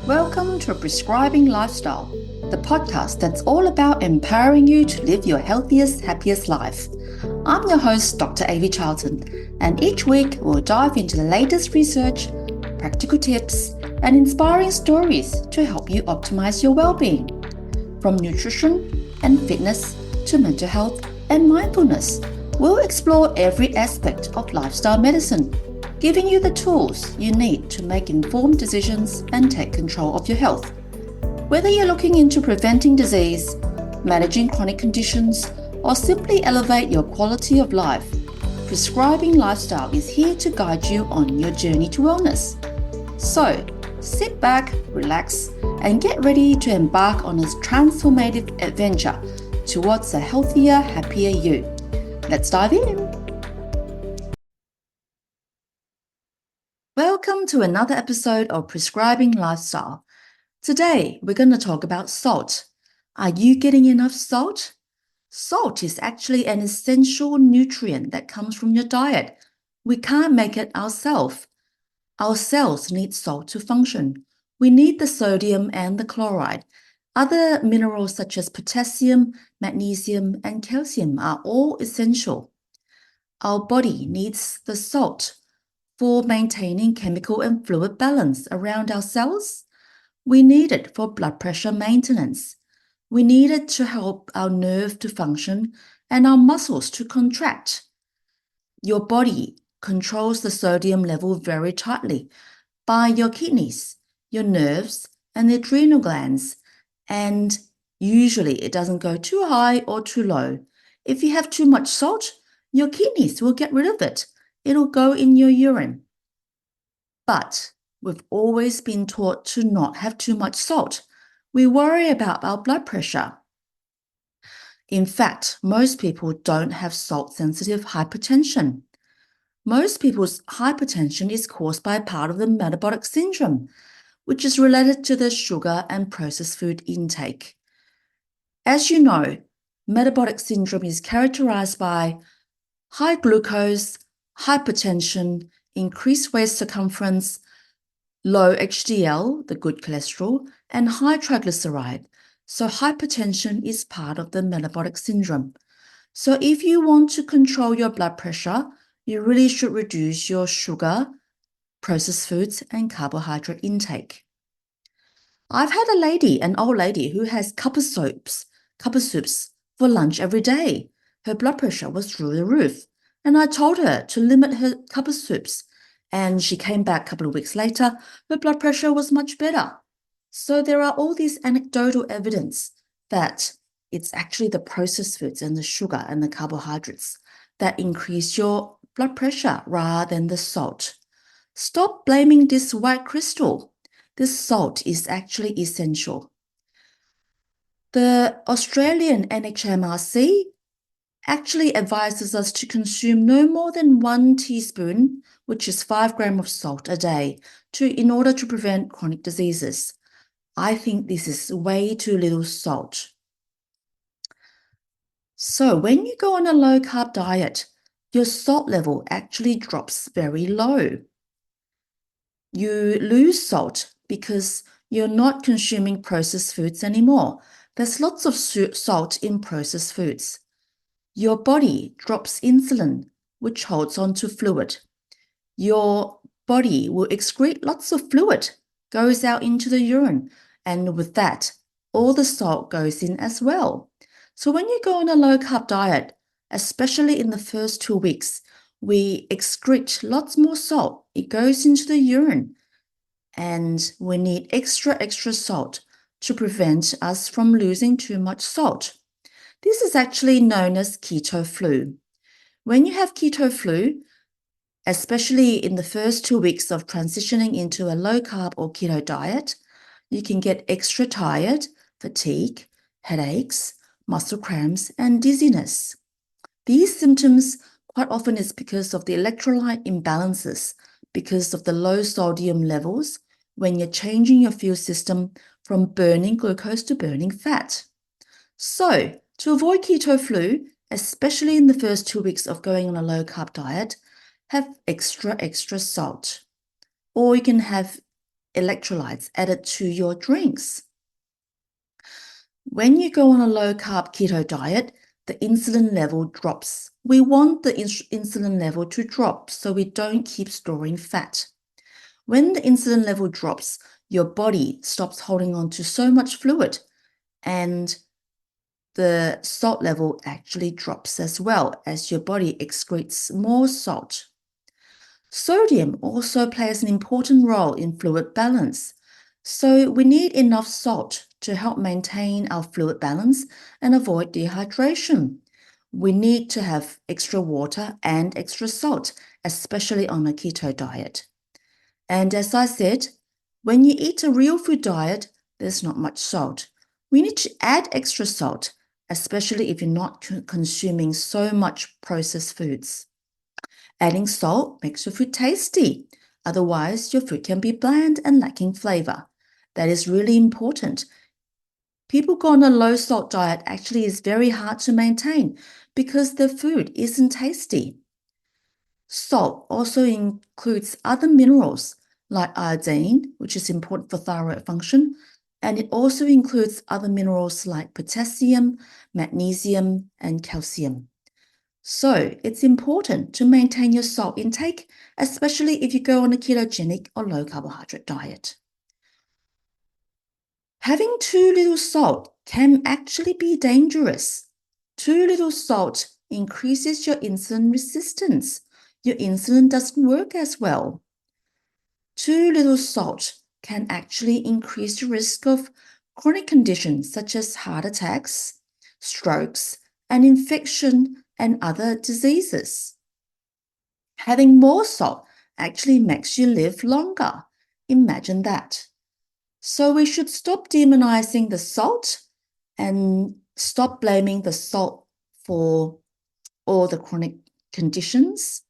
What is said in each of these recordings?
Welcome to Prescribing Lifestyle, the podcast that's all about empowering you to live your healthiest, happiest life. I'm your host, Dr. Avi Charlton, and each week we'll dive into the latest research, practical tips, and inspiring stories to help you optimize your well-being. From nutrition and fitness to mental health and mindfulness, we'll explore every aspect of lifestyle medicine, giving you the tools you need to make informed decisions and take control of your health. Whether you're looking into preventing disease, managing chronic conditions, or simply elevate your quality of life, Prescribing Lifestyle is here to guide you on your journey to wellness. So, sit back, relax, and get ready to embark on this transformative adventure towards a healthier, happier you. Let's dive in. Welcome to another episode of Prescribing Lifestyle. Today, we're going to talk about salt. Are you getting enough salt? Salt is actually an essential nutrient that comes from your diet. We can't make it ourselves. Our cells need salt to function. We need the sodium and the chloride. Other minerals such as potassium, magnesium, and calcium are all essential. Our body needs the salt for maintaining chemical and fluid balance around our cells. We need it for blood pressure maintenance. We need it to help our nerve to function and our muscles to contract. Your body controls the sodium level very tightly by your kidneys, your nerves, and the adrenal glands, and usually it doesn't go too high or too low. If you have too much salt, your kidneys will get rid of it. It'll go in your urine. But we've always been taught to not have too much salt. We worry about our blood pressure. In fact, most people don't have salt-sensitive hypertension. Most people's hypertension is caused by part of the metabolic syndrome, which is related to the sugar and processed food intake. As you know, metabolic syndrome is characterized by high glucose, hypertension, increased waist circumference, low HDL, the good cholesterol, and high triglyceride. So hypertension is part of the metabolic syndrome. So if you want to control your blood pressure, you really should reduce your sugar, processed foods, and carbohydrate intake. I've had an old lady who has cup of soups for lunch every day. Her blood pressure was through the roof, and I told her to limit her cup of soups. And she came back a couple of weeks later, her blood pressure was much better. So there are all these anecdotal evidence that it's actually the processed foods and the sugar and the carbohydrates that increase your blood pressure rather than the salt. Stop blaming this white crystal. This salt is actually essential. The Australian NHMRC actually advises us to consume no more than 1 teaspoon, which is 5 grams of salt a day, in order to prevent chronic diseases. I think this is way too little salt. So when you go on a low-carb diet, your salt level actually drops very low. You lose salt because you're not consuming processed foods anymore. There's lots of salt in processed foods. Your body drops insulin, which holds on to fluid. Your body will excrete lots of fluid, goes out into the urine, and with that, all the salt goes in as well. So when you go on a low-carb diet, especially in the first 2 weeks, we excrete lots more salt. It goes into the urine, and we need extra salt to prevent us from losing too much salt. This is actually known as keto flu. When you have keto flu, especially in the first 2 weeks of transitioning into a low-carb or keto diet, you can get extra tired, fatigue, headaches, muscle cramps, and dizziness. These symptoms quite often is because of the electrolyte imbalances, because of the low sodium levels when you're changing your fuel system from burning glucose to burning fat. So, to avoid keto flu, especially in the first 2 weeks of going on a low-carb diet, have extra salt. Or you can have electrolytes added to your drinks. When you go on a low-carb keto diet, the insulin level drops. We want the insulin level to drop so we don't keep storing fat. When the insulin level drops, your body stops holding on to so much fluid, and the salt level actually drops as well as your body excretes more salt. Sodium also plays an important role in fluid balance. So we need enough salt to help maintain our fluid balance and avoid dehydration. We need to have extra water and extra salt, especially on a keto diet. And as I said, when you eat a real food diet, there's not much salt. We need to add extra salt, especially if you're not consuming so much processed foods. Adding salt makes your food tasty. Otherwise, your food can be bland and lacking flavor. That is really important. People go on a low salt diet actually is very hard to maintain because their food isn't tasty. Salt also includes other minerals like iodine, which is important for thyroid function, and it also includes other minerals like potassium, magnesium, and calcium. So it's important to maintain your salt intake, especially if you go on a ketogenic or low carbohydrate diet. Having too little salt can actually be dangerous. Too little salt increases your insulin resistance. Your insulin doesn't work as well. Too little salt can actually increase the risk of chronic conditions such as heart attacks, strokes, and infection and other diseases. Having more salt actually makes you live longer. Imagine that. So we should stop demonizing the salt and stop blaming the salt for all the chronic conditions.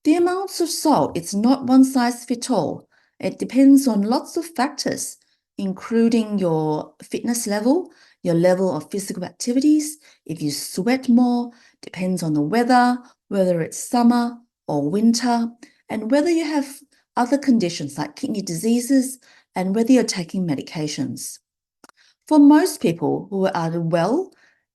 The amounts of salt, it's not one size fits all. It depends on lots of factors, including your fitness level, your level of physical activities. If you sweat more, depends on the weather, whether it's summer or winter, and whether you have other conditions like kidney diseases and whether you're taking medications. For most people who are well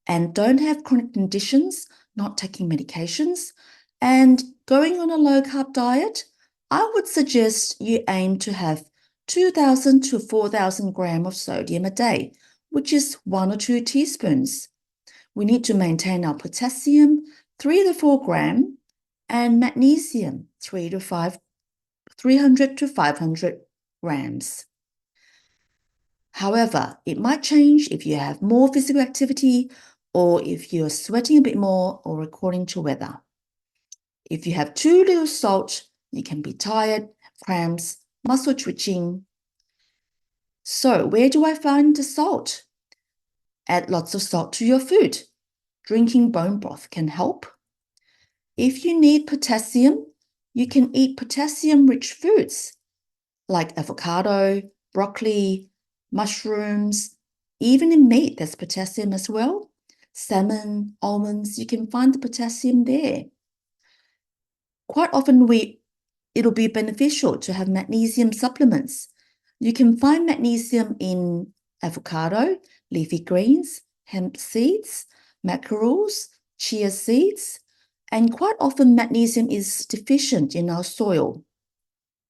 and don't have chronic conditions, not taking medications, and going on a low-carb diet, I would suggest you aim to have 2,000 to 4,000 grams of sodium a day, which is 1 or 2 teaspoons. We need to maintain our potassium, 3 to 4 grams, and magnesium, 300 to 500 grams. However, it might change if you have more physical activity or if you're sweating a bit more or according to weather. If you have too little salt, you can be tired, cramps, muscle twitching. So where do I find the salt? Add lots of salt to your food. Drinking bone broth can help. If you need potassium, you can eat potassium-rich foods like avocado, broccoli, mushrooms, even in meat, there's potassium as well. Salmon, almonds, you can find the potassium there. Quite often it'll be beneficial to have magnesium supplements. You can find magnesium in avocado, leafy greens, hemp seeds, mackerels, chia seeds, and quite often magnesium is deficient in our soil.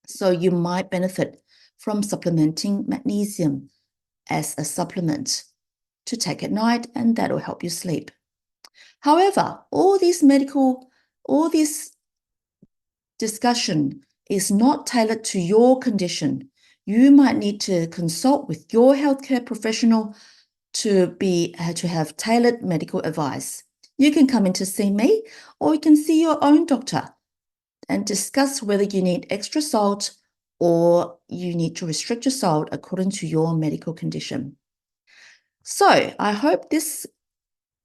So you might benefit from supplementing magnesium as a supplement to take at night, and that'll help you sleep. However, all this discussion is not tailored to your condition. You might need to consult with your healthcare professional to have tailored medical advice. You can come in to see me, or you can see your own doctor and discuss whether you need extra salt or you need to restrict your salt according to your medical condition. So I hope this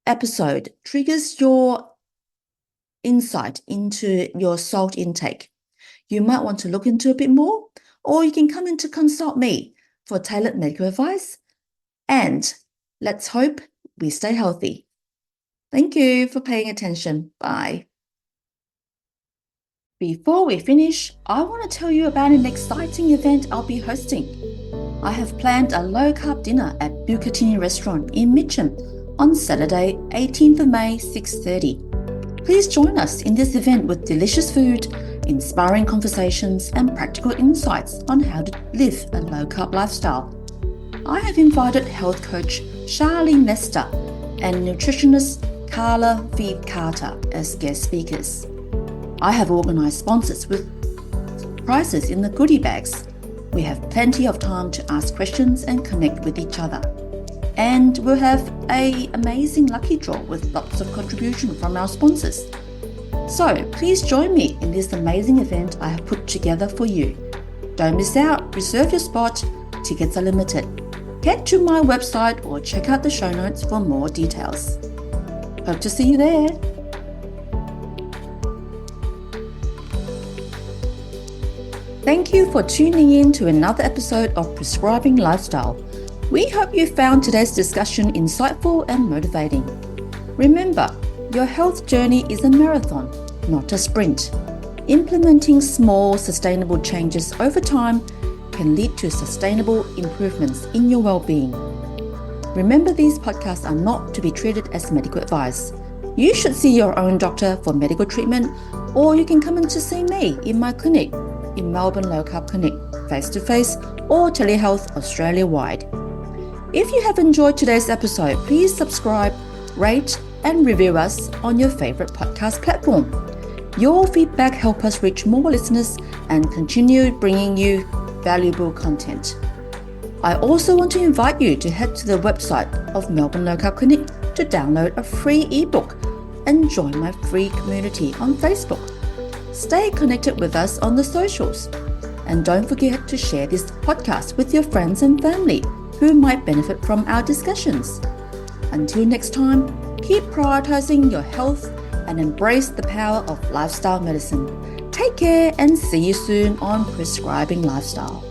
episode triggers your insight into your salt intake. You might want to look into a bit more, or you can come in to consult me for tailored medical advice. And let's hope we stay healthy. Thank you for paying attention. Bye. Before we finish, I want to tell you about an exciting event I'll be hosting. I have planned a low-carb dinner at Bucatini Restaurant in Mitcham on Saturday, 18th of May, 6:30. Please join us in this event with delicious food, inspiring conversations, and practical insights on how to live a low-carb lifestyle. I have invited health coach Charlene Lester and nutritionist Carla V. Carter as guest speakers. I have organised sponsors with prizes in the goodie bags. We have plenty of time to ask questions and connect with each other. And we'll have an amazing lucky draw with lots of contribution from our sponsors. So please join me in this amazing event I have put together for you. Don't miss out, reserve your spot, tickets are limited. Head to my website or check out the show notes for more details. Hope to see you there. Thank you for tuning in to another episode of Prescribing Lifestyle. We hope you found today's discussion insightful and motivating. Remember, your health journey is a marathon, not a sprint. Implementing small, sustainable changes over time can lead to sustainable improvements in your well-being. Remember, these podcasts are not to be treated as medical advice. You should see your own doctor for medical treatment, or you can come in to see me in my clinic in Melbourne Low-Carb Clinic, face-to-face or telehealth Australia-wide. If you have enjoyed today's episode, please subscribe, rate and review us on your favourite podcast platform. Your feedback helps us reach more listeners and continue bringing you valuable content. I also want to invite you to head to the website of Melbourne Low-Carb Clinic to download a free ebook and join my free community on Facebook. Stay connected with us on the socials. And don't forget to share this podcast with your friends and family who might benefit from our discussions. Until next time, keep prioritizing your health and embrace the power of lifestyle medicine. Take care and see you soon on Prescribing Lifestyle.